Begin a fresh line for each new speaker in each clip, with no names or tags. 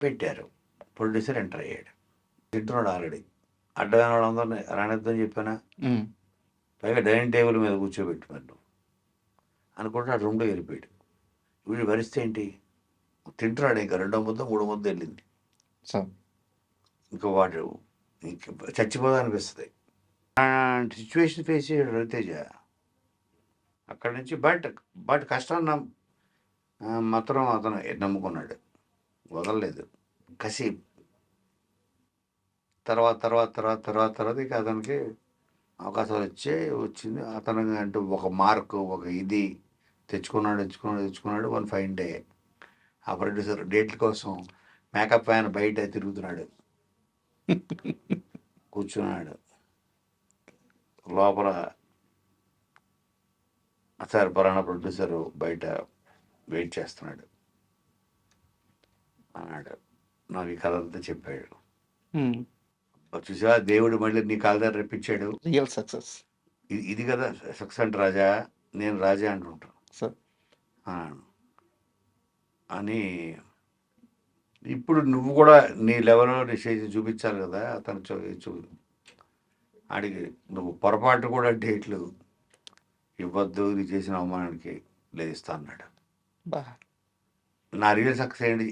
పెట్టారు. Producer enter అయ్యాడు. తింటున్నాడు ఆల్రెడీ. అడ్డమైన వాళ్ళందరినీ రానిద్దని చెప్పానా, పైగా డైనింగ్ టేబుల్ మీద కూర్చోబెట్టుకున్నాడు అనుకుంటే ఆ రూమ్లో వెళ్ళిపోయాడు. వీడి పరిస్థితి ఏంటి? తింటున్నాడు, ఇంకా 2 ముద్ద 3 ముద్ద వెళ్ళింది. ఇంకా వాడు ఇంక చచ్చిపోదా అనిపిస్తుంది. సిచ్యువేషన్ ఫేస్ చేయడు రవితేజ. అక్కడి నుంచి బట్ కష్టాన్ని మాత్రం అతను నమ్ముకున్నాడు, వదలలేదు. కసి తర్వాత ఇక అతనికి అవకాశాలు వచ్చింది. అతను అంటూ ఒక మార్కు, ఒక ఇది తెచ్చుకున్నాడు. వన్ ఫైన్ డే ఆ ప్రొడ్యూసర్ డేట్ల కోసం మేకప్ ఫ్యాన్ బయట తిరుగుతున్నాడు, కూర్చున్నాడు లోపల. సార్ పలానా ప్రొడ్యూసరు బయట వెయిట్ చేస్తున్నాడు అన్నాడు. నాకు ఈ కథ అంతా చెప్పాడు. చూసా, దేవుడు మళ్ళీ నీ కాళ్ళ దగ్గర రప్పించాడు.
రియల్ సక్సెస్
ఇది కదా సక్సెస్ అంటే. రాజా, నేను రాజా అంటుంటాను
సార్
అని. ఇప్పుడు నువ్వు కూడా నీ లెవెల్లో నీ స్టేజ్ చూపించాలి కదా. అతను అడిగి నువ్వు పొరపాటు కూడా డేట్లు ఇవ్వద్దు, ఇది చేసిన అవమానానికి లేదు ఇస్తా అన్నాడు. నా రియల్ సక్సెస్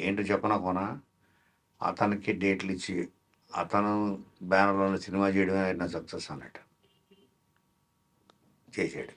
ఏంటో చెప్పనా కొనా, అతనికి డేట్లు ఇచ్చి అతను బ్యానర్లో సినిమా చేయడమే నా సక్సెస్ అన్నట్టు చేశాడు.